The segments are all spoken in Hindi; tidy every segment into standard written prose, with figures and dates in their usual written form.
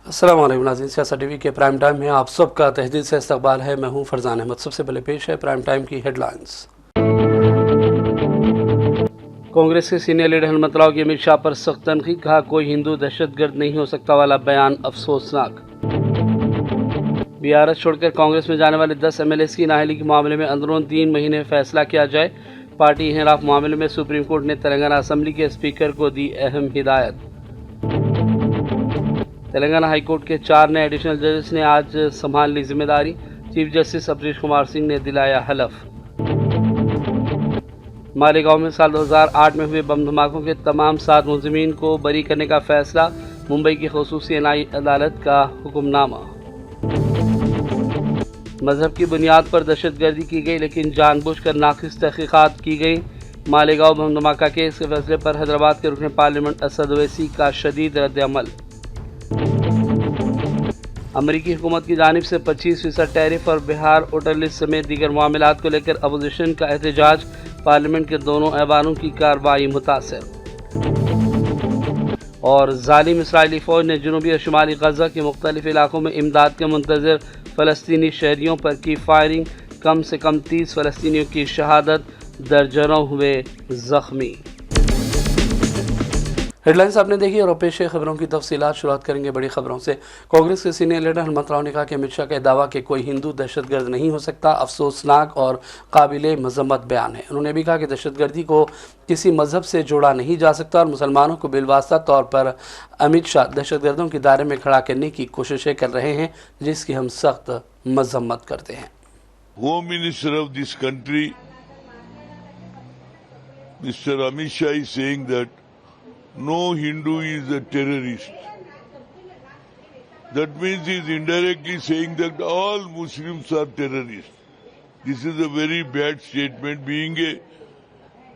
अस्सलाम वालेकुम नाज़रीन, सियासत टीवी के प्राइम टाइम में आप सबका तहदीद से इस्तकबाल है। मैं हूं फरजान अहमद। सबसे पहले पेश है प्राइम टाइम की हेडलाइंस। कांग्रेस के सीनियर लीडर हिम्मत राव की अमित शाह पर सख्त तनकीद, कहा कोई हिंदू दहशतगर्द नहीं हो सकता वाला बयान अफसोसनाक। बीआरएस छोड़कर कांग्रेस में जाने वाले 10 एमएलए की नाअहली के मामले में अंदरून 3 महीने फैसला किया जाए। पार्टी हिराफ मामले में सुप्रीम कोर्ट ने तेलंगाना असम्बली के स्पीकर को दी अहम हिदायत। तेलंगाना हाईकोर्ट के 4 नए एडिशनल जजेस ने आज संभाल ली जिम्मेदारी। चीफ जस्टिस अमरीश कुमार सिंह ने दिलाया हलफ। मालेगांव में साल 2008 में हुए बम धमाकों के तमाम 7 मुलजिमीन को बरी करने का फैसला। मुंबई की खसूसी एनआई अदालत का हुक्मनामा। मजहब की बुनियाद पर दहशतगर्दी की गई, लेकिन जानबूझकर नाक़िस तहक़ीक़ात की गई। मालेगांव बम धमाका केस के फैसले पर हैदराबाद के रुकन पार्लियामेंट असद ओवैसी का शदीद रद्द-ए-अमल। अमरीकी हुकूमत की जानिब से 25% टैरिफ और बिहार वोटर लिस्ट समेत दीगर मामलात को लेकर अपोजिशन का एहतजाज। पार्लियामेंट के दोनों ऐवानों की कार्रवाई मुतासर। और जालिम इसराइली फ़ौज ने जनूबी और शुमाली गजा के मुख्तलिफ इलाकों में इमदाद के मुंतज़िर फ़लस्तीनी शहरियों पर की फायरिंग। कम से कम 30 फ़लस्तीनियों की शहादत, दर्जनों हुए ज़ख्मी। हेडलाइंस आपने देखी और पेश है खबरों की तफसीलात। शुरुआत करेंगे बड़ी खबरों से। कांग्रेस के सीनियर लीडर हिम्मत राव ने कहा कि अमित शाह का दावा कि कोई हिंदू दहशतगर्द नहीं हो सकता अफसोसनाक और काबिले मजम्मत बयान है। उन्होंने भी कहा कि दहशतगर्दी को किसी मजहब से जोड़ा नहीं जा सकता और मुसलमानों को बिलवास्ता तौर पर अमित शाह दहशतगर्दों के दायरे में खड़ा करने की कोशिशें कर रहे हैं, जिसकी हम सख्त मजम्मत करते हैं। Home minister of this country mister Amit Shah is saying that no Hindu is a terrorist. That means he is indirectly saying that all Muslims are terrorists. This is a very bad statement. Being a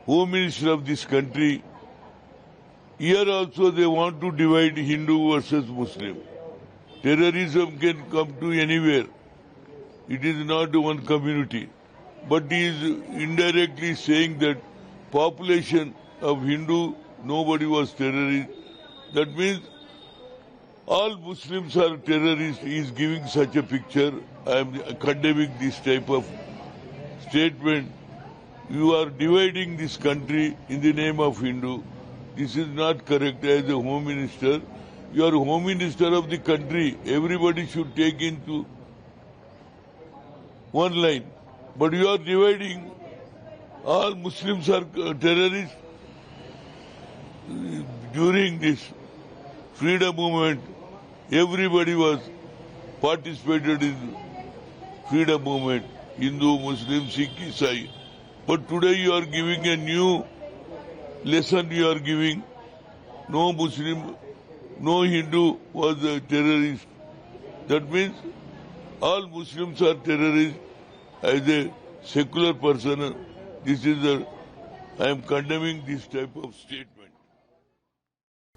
home minister of this country, here also they want to divide Hindu versus Muslim. Terrorism can come to anywhere. It is not one community. But he is indirectly saying that population of Hindu, nobody was terrorist. That means all Muslims are terrorists. He is giving such a picture. I am condemning this type of statement. You are dividing this country in the name of Hindu. This is not correct. As a home minister, you are home minister of the country. Everybody should take into one line. But you are dividing. All Muslims are terrorists. During this freedom movement, everybody was participated in freedom movement, Hindu, Muslim, Sikh, Isai. But today you are giving a new lesson you are giving. No Muslim, no Hindu was a terrorist. That means all Muslims are terrorists. As a secular person, I am condemning this type of statement.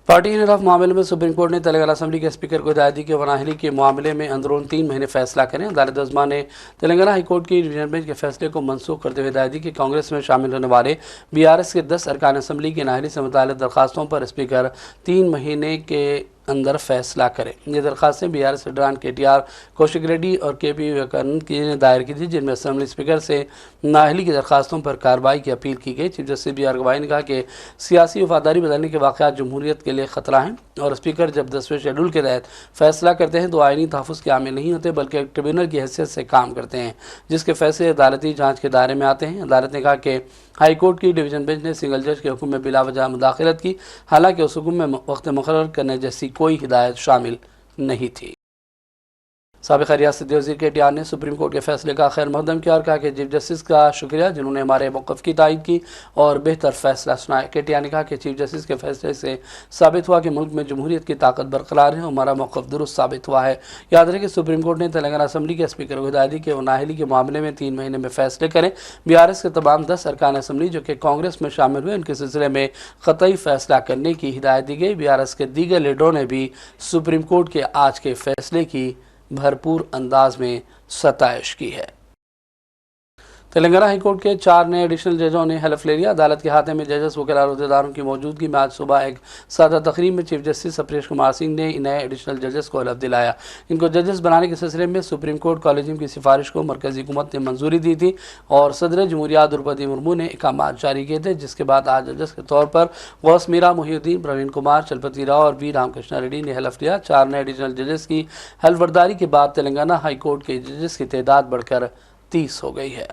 Party हिराफ मामले में सुप्रीम कोर्ट ने तेलंगाना असम्बली के स्पीकर को हिदायत दी कि वह नाअहली के मामले में अंदरून 3 महीने फैसला करें। अदालत उज़्मा ने तेलंगाना हाईकोर्ट की डिवीजन बेंच के फैसले को मनसूख करते हुए हिदायत दी कि कांग्रेस में शामिल होने वाले बीआरएस के 10 अरकान असम्बली की नाअहली से मुताल्लिक़ दरखास्तों पर स्पीकर 3 महीने के अंदर फैसला करें। ये दरखास्तें बीआरएस लीडरान केटीआर, कौशिक रेड्डी और केपी विवेकानंद की ने दायर की थी, जिनमें असम्बली स्पीकर से नाअहली की दरखास्तों पर कार्रवाई की अपील की गई। चीफ जस्टिस बी आर गवाई ने कहा कि सियासी वफादारी बदलने के वाक़यात जमहूरियत के लिए ख़तरा हैं और स्पीकर जब 10वें शेड्यूल के तहत फैसला करते हैं तो आइनी तहफ़्फ़ुज़ के आमिल नहीं होते, बल्कि एक ट्रिब्यूनल की हैसियत से काम करते हैं, जिसके फैसले अदालती जाँच के दायरे में आते हैं। अदालत ने कहा कि हाईकोर्ट की डिवीज़न बेंच ने सिंगल जज के हुक्म में बिलावजह मुदाखलत की, हालांकि उस हुक्म में वक्त मुकर्रर करने जैसी कोई हिदायत शामिल नहीं थी। साबिक़ रियासती वज़ीर केटीआर ने सुप्रीम कोर्ट के फैसले का खैर मकदम किया और कहा कि चीफ जस्टिस का शुक्रिया जिन्होंने हमारे मौक़िफ़ की तायीद की और बेहतर फैसला सुनाया। केटीआर ने कहा कि चीफ जस्टिस के फैसले से साबित हुआ कि मुल्क में जमहूरियत की ताकत बरकरार है और हमारा मौक़िफ़ दुरुस्त साबित हुआ है। याद रहे कि सुप्रीम कोर्ट ने तेलंगाना असम्बली के स्पीकर को हिदायत दी कि वो नाअहली के मामले में 3 महीने में फैसले करें। बीआरएस के तमाम 10 अरकान असम्बली जो कि कांग्रेस में शामिल हुए, उनके सिलसिले में क़तई फैसला करने की हिदायत दी गई। बीआरएस के दीगर लीडरों ने भी सुप्रीम कोर्ट के आज के फैसले की भरपूर अंदाज में सताइश की है। तेलंगाना हाईकोर्ट के 4 नए एडिशनल जजों ने हलफ ले लिया। अदालत के हाथे में जजेस वकील और अहदेदारों की मौजूदगी में आज सुबह एक सादा तकरीब में चीफ जस्टिस अपरेश कुमार सिंह ने नए एडिशनल जजेस को हलफ दिलाया। इनको जजेस बनाने के सिलसिले में सुप्रीम कोर्ट कॉलेजियम की सिफारिश को मरकजी हुकूमत ने मंजूरी दी थी और सदर जमहूरिया द्रौपदी मुर्मू ने अहकामात जारी किए थे, जिसके बाद आज जजेस के तौर पर गौस मीरा मोहिउद्दीन, प्रवीण कुमार, चलपति राव और वी रामकृष्णा रेड्डी ने हलफ लिया। 4 नए एडिशनल जजेस की हल्फबर्दारी के बाद तेलंगाना हाईकोर्ट के जजेस की तादाद बढ़कर 30 हो गई है।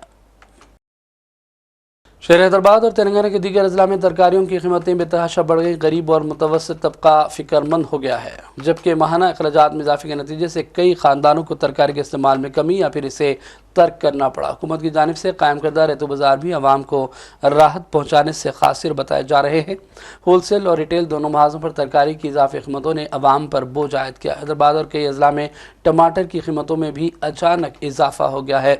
शहर हैदराबाद और तेलंगाना के दीगर अजला में तरकारियों की कीमतें बेतहाशा बढ़ गई। गरीब और मुतवस्सित तबका फिक्रमंद हो गया है, जबकि माहाना अखराजात में इजाफे के नतीजे से कई खानदानों को तरकारी के इस्तेमाल में कमी या फिर इसे तर्क करना पड़ा। हुकूमत की जानिब से कायम करदा रेतु बाजार भी आवाम को राहत पहुँचाने से खासिर बताए जा रहे हैं। होलसेल और रिटेल दोनों महाजों पर तरकारी की इजाफी कीमतों ने आवाम पर बोझ आयद किया। हैदराबाद और कई अजला में टमाटर की कीमतों में भी अचानक इजाफा हो गया है।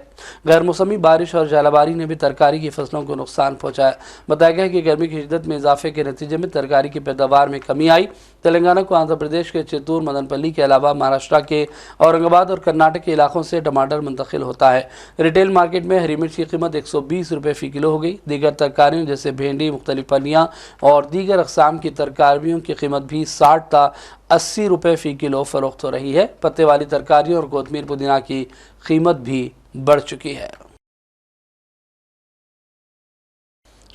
गैर मौसमी बारिश और जलाबारी ने भी तरकारी की फसलों को नुकसान पहुँचाया। बताया गया है कि गर्मी की शिद्दत में इजाफे के नतीजे में तरकारी की पैदावार में कमी आई। तेलंगाना को आंध्र प्रदेश के चित्तूर, मदनपल्ली के अलावा महाराष्ट्र के औरंगाबाद और कर्नाटक के इलाकों से टमाटर मुंतकिल होता है। रिटेल मार्केट में हरी मिर्च की कीमत 120 रुपये फ़ी किलो हो गई। दीगर तरकारियों जैसे भिंडी, मुख्तलिफ फलियाँ और दीगर अक़साम की तरकारियों की कीमत भी 60 था 80 रुपये फ़ी किलो फ़रोख्त हो रही है। पत्ते वाली तरकारियों और कोतमीर पुदीना की कीमत भी बढ़ चुकी है।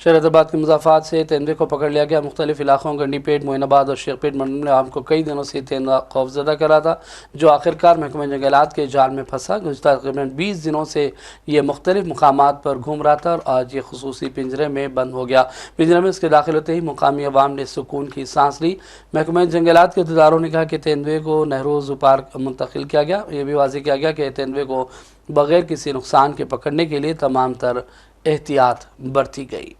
शहर हैदराबाद के मुजाफात से तेंदुए को पकड़ लिया गया। मुख्तलिफ इलाकों गंडीपेट, मोइनाबाद और शेखपेट मंडल में आवाम को कई दिनों से तेंदुआ खौफजदा कर रहा था, जो आखिरकार महकमा जंगलात के जाल में फंसा। गुज़श्ता तकरीबन 20 दिनों से ये मुख्तलिफ मुकामात पर घूम रहा था और आज ये खसूसी पिंजरे में बंद हो गया। पिंजरे में इसके दाखिल होते ही मुकामी अवाम ने सुकून की सांस ली। महकमा जंगलात के अहदेदारों ने कहा कि तेंदुए को नेहरू ज़ू पार्क मुंतकिल किया गया। ये भी वाज़ेह किया गया कि तेंदुए को बग़ैर किसी नुकसान के पकड़ने के लिए तमाम तर एहतियात बरती गई।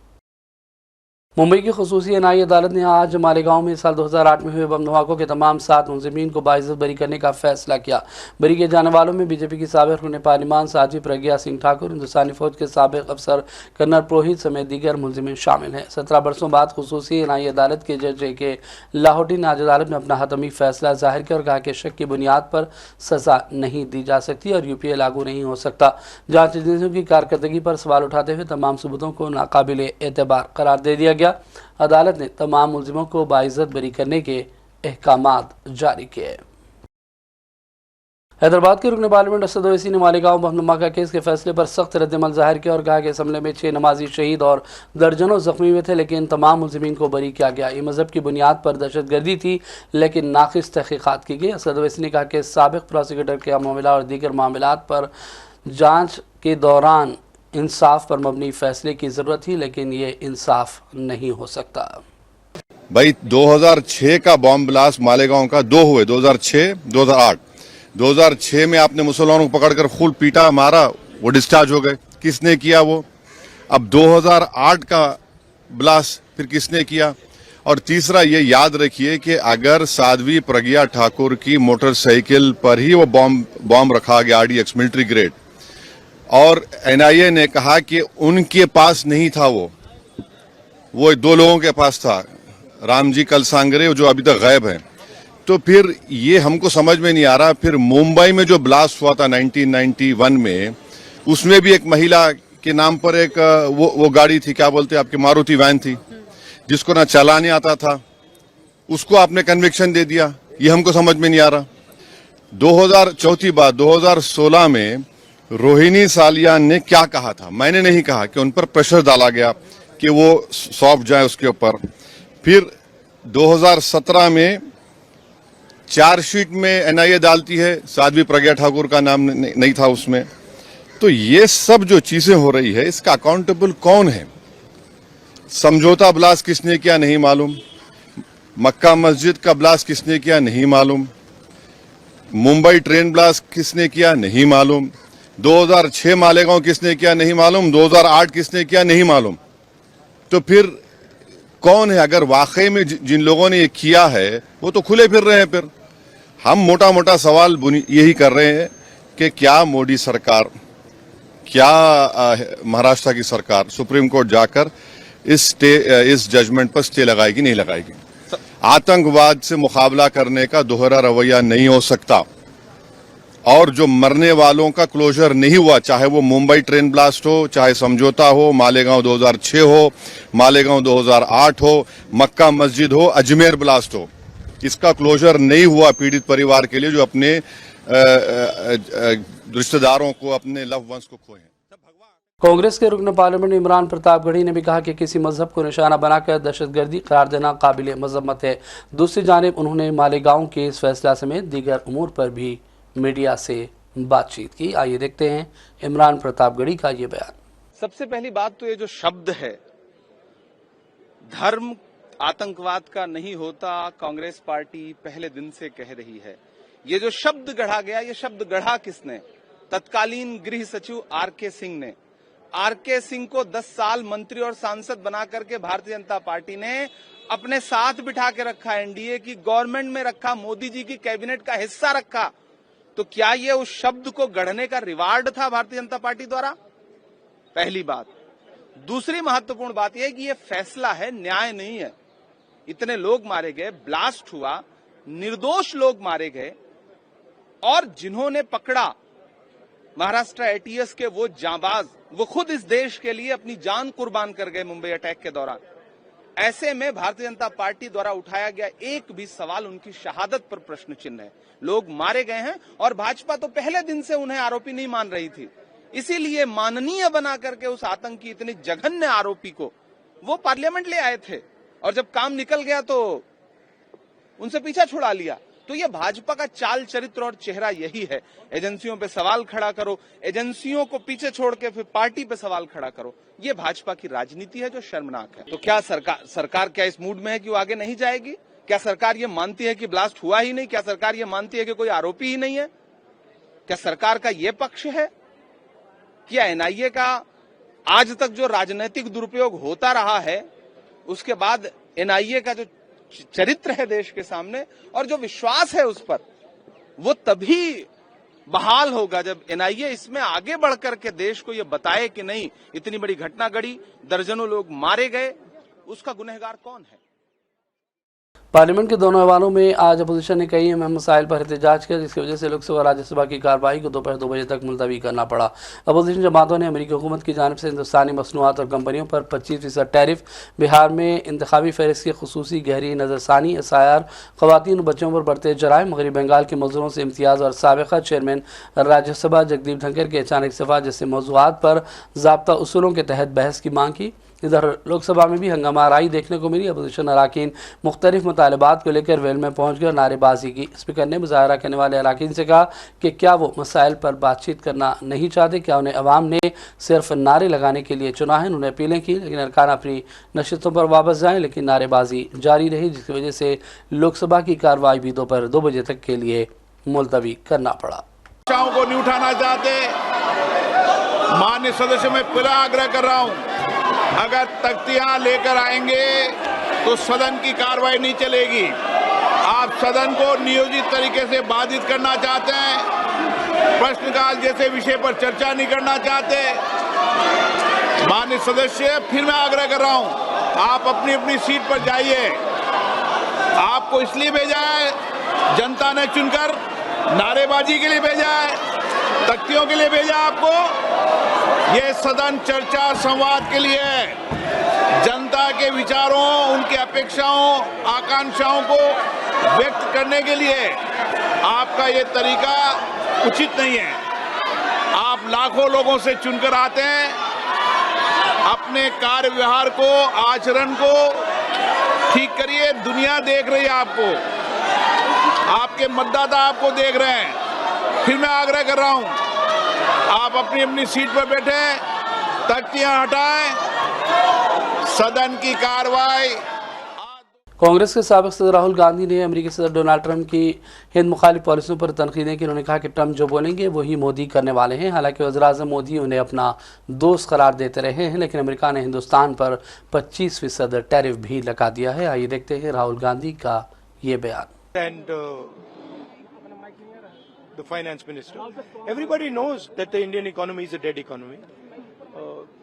मुंबई की खसूसी एनआई अदालत ने आज मालेगांव में साल 2008 में हुए बम धमाकों के तमाम 7 मुलजिमीन को बाइज्जत बरी करने का फैसला किया। बरी किए जाने वालों में बीजेपी की साबिक़ रुकन पार्लिमान साध्वी प्रज्ञा सिंह ठाकुर, हिंदुस्तानी फौज के साबिक़ अफसर कर्नल पुरोहित समेत दीगर मुलजिमीन शामिल हैं। 17 बरसों बाद खसूसी एनआई अदालत के जज के लाहौटी ने आज अदालत में अपना हतमी फैसला जाहिर किया और कहा कि शक की बुनियाद पर सज़ा नहीं दी जा सकती और यूपीए लागू नहीं हो सकता। जाँच एजेंसियों की कारकर्दगी पर सवाल उठाते हुए तमाम सबूतों को नाकाबिल एतबार करार दे दिया गया। अदालत ने तमाम मुलजिमों को बाइज्जत बरी करने के अहकामात जारी किए। हैदराबाद के रुकन पार्लियामेंट असद ओवैसी ने मालेगांव बम धमाका केस के फैसले पर सख्त रद्दमल जाहिर किया और कहा कि इस हमले में 6 नमाजी शहीद और दर्जनों जख्मी हुए थे, लेकिन तमाम मुलजिमीन को बरी किया गया। ये मजहब की बुनियाद पर दहशतगर्दी थी, लेकिन नाक़िस तहक़ीक़ात की गई। असद ओवैसी ने कहा कि साबिक़ प्रोसिक्यूटर के मामला और दीगर मामलात पर जाँच के दौरान इंसाफ पर मबनी फैसले की ज़रूरत थी, लेकिन ये इंसाफ नहीं हो सकता। भाई 2006 का बॉम्ब ब्लास्ट मालेगांव का 2 हुए, 2006, 2008। 2006 में आपने मुसलमानों को पकड़कर खूब पीटा, मारा, वो डिस्चार्ज हो गए। किसने किया वो? अब 2008 का ब्लास्ट फिर किसने किया? और तीसरा ये याद रखिए कि अगर साध्वी प्रज्ञा ठाकुर की मोटरसाइकिल पर ही वो बॉम्ब रखा गया RDX मिलिट्री ग्रेड, और NIA ने कहा कि उनके पास नहीं था, वो 2 लोगों के पास था, रामजी कलसांगरे जो अभी तक गायब हैं। तो फिर ये हमको समझ में नहीं आ रहा। फिर मुंबई में जो ब्लास्ट हुआ था 1991 में, उसमें भी एक महिला के नाम पर एक वो गाड़ी थी, क्या बोलते हैं आपकी, मारुति वैन थी, जिसको ना चलाने आता था, उसको आपने कन्विक्शन दे दिया। ये हमको समझ में नहीं आ रहा। 2016 में रोहिणी सालियान ने क्या कहा था? मैंने नहीं कहा कि उन पर प्रेशर डाला गया कि वो सौंप जाए उसके ऊपर। फिर 2017 में चार्जशीट में NIA डालती है, साध्वी प्रज्ञा ठाकुर का नाम नहीं था उसमें। तो ये सब जो चीजें हो रही है, इसका अकाउंटेबल कौन है? समझौता ब्लास्ट किसने किया नहीं मालूम, मक्का मस्जिद का ब्लास्ट किसने किया नहीं मालूम, मुंबई ट्रेन ब्लास्ट किसने किया नहीं मालूम, 2006 मालेगांव किसने किया नहीं मालूम, 2008 किसने किया नहीं मालूम। तो फिर कौन है? अगर वाकई में जिन लोगों ने ये किया है वो तो खुले फिर रहे हैं। फिर हम मोटा मोटा सवाल यही कर रहे हैं कि क्या मोदी सरकार, क्या महाराष्ट्र की सरकार सुप्रीम कोर्ट जाकर इस जजमेंट पर स्टे लगाएगी, नहीं लगाएगी? आतंकवाद से मुकाबला करने का दोहरा रवैया नहीं हो सकता। और जो मरने वालों का क्लोजर नहीं हुआ, चाहे वो मुंबई ट्रेन ब्लास्ट हो, चाहे समझौता हो, मालेगांव 2006 हो, मालेगांव 2008 हो, मक्का मस्जिद हो, अजमेर ब्लास्ट हो, इसका क्लोजर नहीं हुआ पीड़ित परिवार के लिए जो अपने रिश्तेदारों को, अपने लव वंस को खोए हैं। कांग्रेस के रुकन पार्लियामेंट इमरान प्रतापगढ़ी ने भी कहा कि किसी मजहब को निशाना बनाकर दहशतगर्दी करार देना काबिल मजम्मत है। दूसरी जानिब उन्होंने मालेगांव के इस फैसला समेत दीगर उमूर पर भी मीडिया से बातचीत की। आइए देखते हैं इमरान प्रतापगढ़ी का ये बयान। सबसे पहली बात तो ये जो शब्द है, धर्म आतंकवाद का नहीं होता, कांग्रेस पार्टी पहले दिन से कह रही है। ये जो शब्द गढ़ा गया, ये शब्द गढ़ा किसने? तत्कालीन गृह सचिव आरके सिंह ने। आरके सिंह को 10 साल मंत्री और सांसद बना करके भारतीय जनता पार्टी ने अपने साथ बिठा के रखा, एनडीए की गवर्नमेंट में रखा, मोदी जी की कैबिनेट का हिस्सा रखा। तो क्या ये उस शब्द को गढ़ने का रिवार्ड था भारतीय जनता पार्टी द्वारा? पहली बात। दूसरी महत्वपूर्ण बात यह कि यह फैसला है, न्याय नहीं है। इतने लोग मारे गए, ब्लास्ट हुआ, निर्दोष लोग मारे गए, और जिन्होंने पकड़ा महाराष्ट्र एटीएस के वो जांबाज, वो खुद इस देश के लिए अपनी जान कुर्बान कर गए मुंबई अटैक के दौरान। ऐसे में भारतीय जनता पार्टी द्वारा उठाया गया एक भी सवाल उनकी शहादत पर प्रश्न चिन्ह है। लोग मारे गए हैं और भाजपा तो पहले दिन से उन्हें आरोपी नहीं मान रही थी, इसीलिए माननीय बना करके उस आतंकी, इतने जघन्य आरोपी को वो पार्लियामेंट ले आए थे, और जब काम निकल गया तो उनसे पीछा छुड़ा लिया। तो ये भाजपा का चाल चरित्र और चेहरा यही है। एजेंसियों पे सवाल खड़ा करो, एजेंसियों को पीछे छोड़ के फिर पार्टी पे सवाल खड़ा करो। ये भाजपा की राजनीति है जो शर्मनाक है। तो क्या सरकार क्या इस मूड में है कि वो आगे नहीं जाएगी? क्या सरकार ये मानती है कि ब्लास्ट हुआ ही नहीं? क्या सरकार ये मानती है कि कोई आरोपी ही नहीं है? क्या सरकार का ये पक्ष है? क्या एनआईए का आज तक जो राजनीतिक दुरुपयोग होता रहा है, उसके बाद एनआईए का जो चरित्र है देश के सामने और जो विश्वास है उस पर, वो तभी बहाल होगा जब एनआईए इसमें आगे बढ़कर के देश को ये बताए कि नहीं, इतनी बड़ी घटना घटी, दर्जनों लोग मारे गए, उसका गुनहगार कौन है। पार्लियामेंट के दोनों ऐवानों में आज अपोजिशन ने कई अहम मसाइल पर एहतजाज किया, जिसकी वजह से लोकसभा और राज्यसभा की कार्रवाई को दोपहर 2 बजे तक मुलतवी करना पड़ा। अपोजिशन जमातों ने अमेरिकी हुकूमत की जानिब से हिंदुस्तानी मसनूआत और कंपनियों पर 25% टैरिफ, बिहार में इंतखाबी फहरिस्त की खुसूसी गहरी नज़रसानी, एसआईआर, खवातीन और बच्चों पर बढ़ते जराइम, मगरबी बंगाल के मजदूरों से इम्तियाज़ और साबिक़ा चेयरमैन राज्यसभा जगदीप धनखड़ के अचानक इस्तीफ़ा जैसे मौज़ूआत पर ज़ाब्ता उसूलों के तहत बहस की मांग की। इधर लोकसभा में भी हंगामाराई देखने को मिली। अपोजिशन अराकीन मुख्तलिफ मुतालबात को लेकर वेल में पहुँच गए और नारेबाजी की। स्पीकर ने मुजाहरा करने वाले अराकीन से कहा कि क्या वो मसाइल पर बातचीत करना नहीं चाहते, क्या उन्हें अवाम ने सिर्फ नारे लगाने के लिए चुना है। उन्होंने अपीलें की लेकिन अरकान अपनी नशिस्तों पर वापस जाएँ, लेकिन नारेबाजी जारी रही, जिसकी वजह से लोकसभा की कार्रवाई भी दोपहर 2 बजे तक के लिए मुलतवी करना पड़ा। को नहीं उठाना चाहते। माननीय सदस्य, मैं पूरा आग्रह कर रहा हूं, अगर तख्तियां लेकर आएंगे तो सदन की कार्रवाई नहीं चलेगी। आप सदन को नियोजित तरीके से बाधित करना चाहते हैं, प्रश्नकाल जैसे विषय पर चर्चा नहीं करना चाहते। माननीय सदस्य, फिर मैं आग्रह कर रहा हूं, आप अपनी अपनी सीट पर जाइए। आपको इसलिए भेजा है, जनता ने चुनकर, नारेबाजी के लिए भेजा है, तख्तियों के लिए भेजा आपको। ये सदन चर्चा और संवाद के लिए है, जनता के विचारों, उनकी अपेक्षाओं, आकांक्षाओं को व्यक्त करने के लिए। आपका ये तरीका उचित नहीं है। आप लाखों लोगों से चुनकर आते हैं, अपने कार्य व्यवहार को, आचरण को ठीक करिए। दुनिया देख रही है आपको, आपके मतदाता आपको देख रहे हैं। फिर मैं आग्रह कर रहा हूं, आप अपनी अपनी सीट पर बैठे, तख्तियां हटाएं, सदन की कार्रवाई। कांग्रेस के साबिक सदर राहुल गांधी ने अमेरिकी सदर डोनाल्ड ट्रंप की हिंद मुखालिफ पॉलिसियों पर तनकीदें की। उन्होंने कहा कि ट्रंप जो बोलेंगे वही मोदी करने वाले हैं। हालांकि वज़ीर-ए-आज़म मोदी उन्हें अपना दोस्त करार देते रहे हैं, लेकिन अमेरिका ने हिंदुस्तान पर 25% टैरिफ भी लगा दिया है। आइए देखते हैं राहुल गांधी का ये बयान। And the finance minister. Everybody knows that the Indian economy is a dead economy.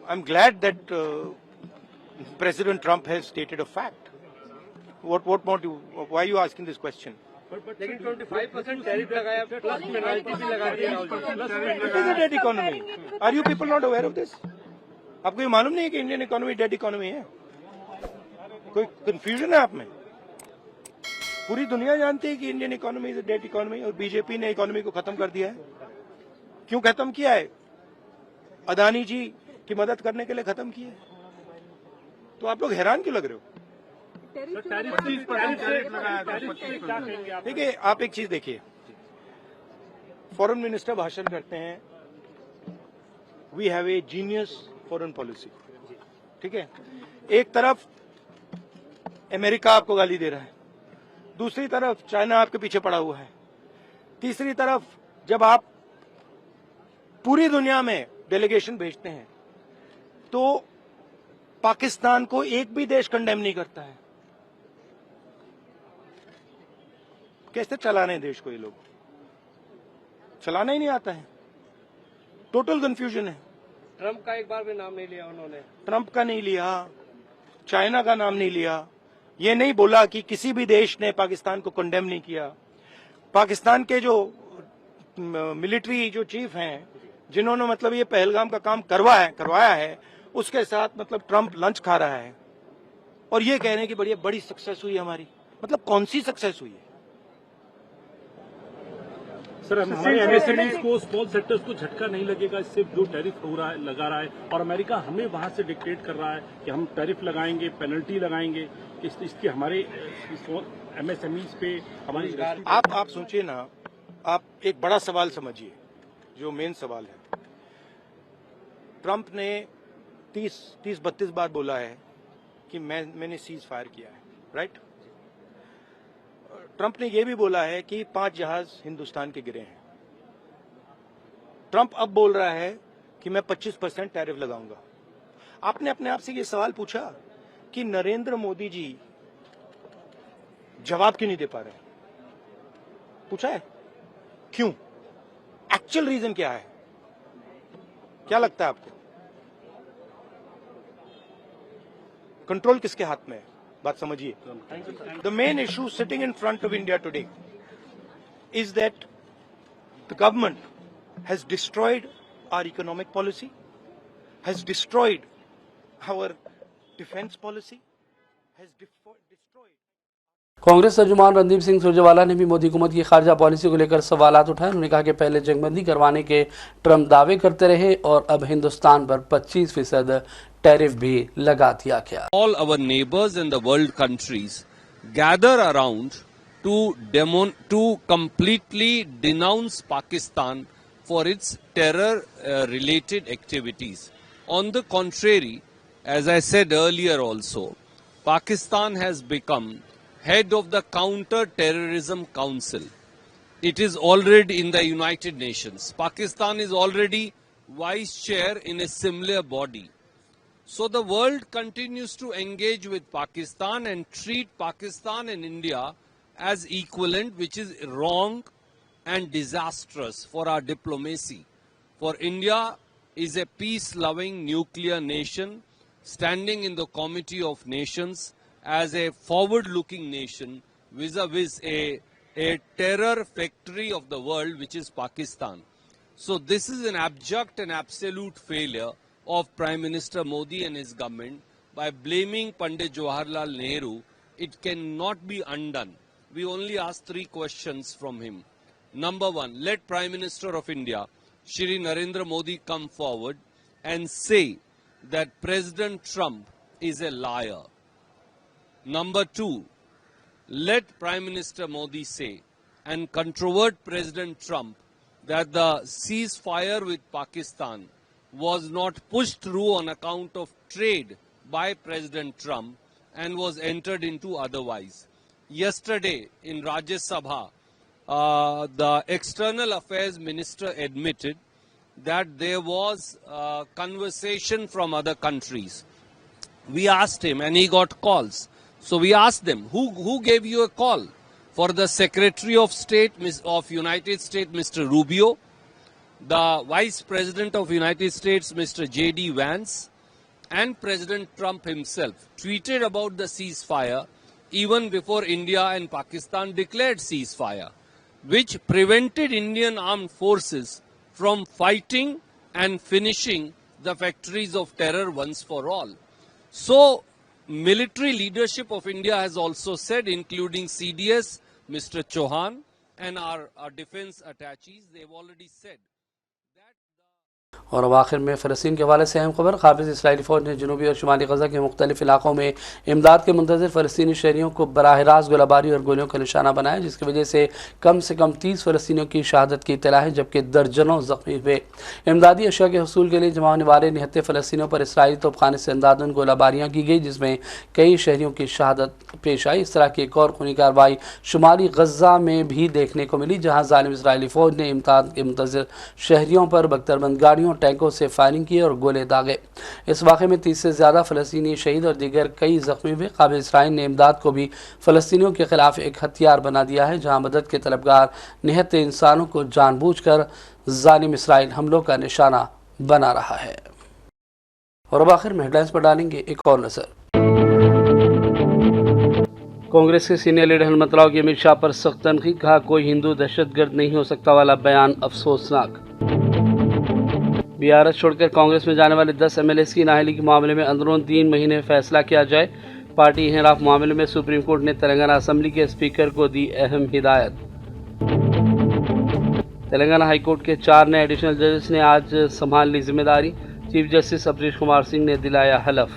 I'm glad that President Trump has stated a fact. What more do you, why are you asking this question? लेकिन 25% टैरिफ लगाया प्लस पेनल्टी भी लगा दी Rahul ji. It is a dead economy. Are you people not aware of this? आपको ये मालूम नहीं है कि इंडियन इकोनॉमी डेड इकोनॉमी है? कोई कंफ्यूजन है आप में? पूरी दुनिया जानती है कि Indian economy is a dead economy और बीजेपी ने इकोनॉमी को खत्म कर दिया है। क्यों खत्म किया है? अदानी जी की मदद करने के लिए खत्म किया है। तो आप लोग हैरान क्यों लग रहे हो? देखिए, आप एक चीज देखिए, फॉरेन मिनिस्टर भाषण करते हैं, we have a genius foreign policy, ठीक है। एक तरफ अमेरिका आपको गाली दे रहा है, दूसरी तरफ चाइना आपके पीछे पड़ा हुआ है, तीसरी तरफ जब आप पूरी दुनिया में डेलीगेशन भेजते हैं तो पाकिस्तान को एक भी देश कंडेम नहीं करता है। कैसे चलाने हैं देश को? ये लोग चलाना ही नहीं आता है। टोटल कंफ्यूजन है। ट्रंप का एक बार भी नाम नहीं लिया उन्होंने। ट्रंप का नहीं लिया, चाइना का नाम नहीं लिया, ये नहीं बोला कि किसी भी देश ने पाकिस्तान को कंडेम नहीं किया। पाकिस्तान के जो मिलिट्री जो चीफ हैं, जिन्होंने मतलब ये पहलगाम का काम करवाया है, उसके साथ मतलब ट्रंप लंच खा रहा है और ये कह रहे हैं कि बड़ी सक्सेस हुई हमारी। मतलब कौन सी सक्सेस हुई है? सर, हमारे एमएसएमईज को, स्मॉल सेक्टर्स को झटका नहीं लगेगा इससे जो टैरिफ लगा रहा है, और अमेरिका हमें वहां से डिक्टेट कर रहा है कि हम टैरिफ लगाएंगे, पेनल्टी लगाएंगे, इसकी हमारे एमएसएमईज पे हमारी। आप सोचिए ना, आप एक बड़ा सवाल समझिए, जो मेन सवाल है। ट्रंप ने 30-32 बार बोला है कि मैंने सीज फायर किया है, राइट। ट्रंप ने यह भी बोला है कि 5 जहाज हिंदुस्तान के गिरे हैं। ट्रंप अब बोल रहा है कि मैं 25% टैरिफ लगाऊंगा। आपने अपने आप से ये सवाल पूछा कि नरेंद्र मोदी जी जवाब क्यों नहीं दे पा रहे? पूछा है क्यों? एक्चुअल रीजन क्या है? क्या लगता है आपको? कंट्रोल किसके हाथ में है? बात समझिए। The main issue sitting in front of India today is that the government has destroyed our economic policy, has destroyed our defence policy, has destroyed. Congress तर्जुमान रणदीप सिंह सुरजेवाला ने भी मोदी हुकूमत की खारजा पॉलिसी को लेकर सवालात उठाए। उन्होंने कहा कि पहले जंगबंदी करवाने के ट्रंप दावे करते रहे और अब हिंदुस्तान पर 25% टैरिफ भी लगा दिया गया। All our neighbors and the world countries gather around to completely denounce Pakistan for its terror related activities. On the contrary, as I said earlier also, Pakistan has become head of the Counter-Terrorism Council. It is already in the United Nations. Pakistan is already vice chair in a similar body. So the world continues to engage with Pakistan and treat Pakistan and India as equivalent, which is wrong and disastrous for our diplomacy. For India is a peace-loving nuclear nation standing in the Committee of Nations as a forward-looking nation vis-a-vis a terror factory of the world, which is Pakistan. So this is an abject and absolute failure of Prime Minister Modi and his government by blaming Pandit Jawaharlal Nehru. It cannot be undone. We only ask 3 questions from him. Number 1, let Prime Minister of India, Shri Narendra Modi, come forward and say that President Trump is a liar. Number 2, let Prime Minister Modi say and controvert President Trump that the ceasefire with Pakistan was not pushed through on account of trade by President Trump and was entered into otherwise. Yesterday in Rajya Sabha, the External Affairs Minister admitted that there was conversation from other countries. We asked him and he got calls. So we asked them, who gave you a call? For the Secretary of State of United States, Mr. Rubio, the Vice President of United States, Mr. J.D. Vance, and President Trump himself tweeted about the ceasefire even before India and Pakistan declared ceasefire, which prevented Indian armed forces from fighting and finishing the factories of terror once for all. So, military leadership of India has also said, including CDS, Mr. Chauhan, and our defense attaches, they've already said. और अब आखिर में फ़लस्तीन के हवाले से अहम खबर। काबिज़ इसराइली फ़ौज ने जनूबी और शुमाली गज़ा के मुख्तलिफ इलाकों में इमदाद के मुंतज़िर फ़लस्तीनी शहरियों को बराह रास्त गोलाबारी और गोलियों का निशाना बनाया, जिसकी वजह से कम 30 फ़लस्तीनियों की शहादत की इत्तला है, जबकि दर्जनों ज़ख्मी हुए। इमदादी अशिया के हसूल के लिए जमा होने वाले 79 फ़लस्तीनियों पर इसराइली तोपखाने से अंदाज़न गोलाबारियाँ की गई, जिसमें कई शहरियों की शहादत पेश आई। इस तरह की एक और खूनी कार्रवाई शुमाली गज़ा में भी देखने को मिली, जहाँ ज़ालिम इसराइली फ़ौज ने इमदाद के मुंतज़िर शहरियों पर बख्तरबंद गाड़ियों, टैंकों से फायरिंग की और गोले दागे। इस वाक़े में 30 से ज़्यादा फ़लस्तीनी शहीद और दीगर कई ज़ख्मी हुए। काबिज़ इसराइल ने इमदाद को भी फ़लस्तीनियों के ख़िलाफ़ एक हथियार बना दिया है, जहाँ मदद के तलबगार निहत्त इंसानों को जानबूझकर ज़ालिम इसराइल हमलों का निशाना बना रहा है। और अब आखिर में हेडलाइंस पर डालेंगे एक और नज़र। कांग्रेस के सीनियर लीडर हनुमतराव की अमित शाह पर सख्त तनकीद, कहा कोई हिंदू दहशतगर्द नहीं हो सकता वाला बयान अफसोसनाक। बीआरएस छोड़कर कांग्रेस में जाने वाले 10 एमएलए की नाअहली के मामले में अंदरून 3 महीने फैसला किया जाए। पार्टी हिराफ मामले में सुप्रीम कोर्ट ने तेलंगाना असेंबली के स्पीकर को दी अहम हिदायत। तेलंगाना हाईकोर्ट के 4 नए एडिशनल जजेस ने आज संभाल ली जिम्मेदारी। चीफ जस्टिस अमरीश कुमार सिंह ने दिलाया हलफ।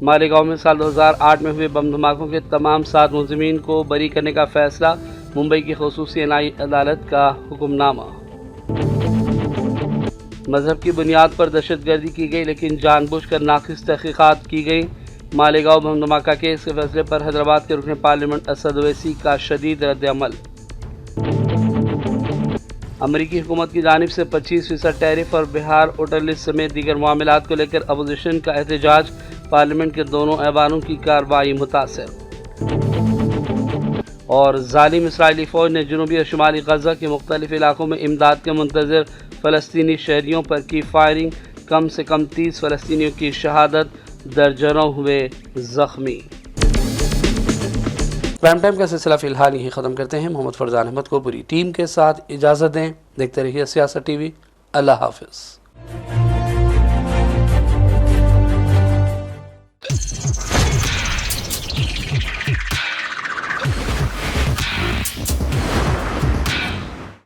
मालेगांव में साल 2008 में हुए बम धमाकों के तमाम 7 मुलजिमीन को बरी करने का फैसला। मुंबई की खसूसी एनआई अदालत का हुक्मनामा। मजहब की बुनियाद पर दहशतगर्दी की गई, लेकिन जानबूझकर नाक़िस तहक़ीक़ात की गई। मालेगांव बम धमाका केस के फैसले पर हैदराबाद के रुकन पार्लियामेंट असद ओवैसी का शदीद रद्द-ए-अमल। अमरीकी हुकूमत की जानिब से 25% टैरिफ और बिहार वोटर लिस्ट समेत दीगर मामलात को लेकर अपोजिशन का एहतजाज। पार्लियामेंट के दोनों ऐवानों की कार्रवाई मुतासर। और जालिम इसराइली फ़ौज ने जनूबी और शुमाली गज़ा के मुख्तलिफ इलाकों में इमदाद के मुंतज़िर फ़लस्तीनी शहरियों पर की फायरिंग, कम से कम 30 फ़लस्तीनियों की शहादत, दर्जनों हुए ज़ख्मी। प्राइम टाइम का सिलसिला फ़िलहाल यही ख़त्म करते हैं। मोहम्मद फरजान अहमद को पूरी टीम के साथ इजाज़त दें। देखते रहिए सियासत टीवी। अल्लाह हाफ़िज़।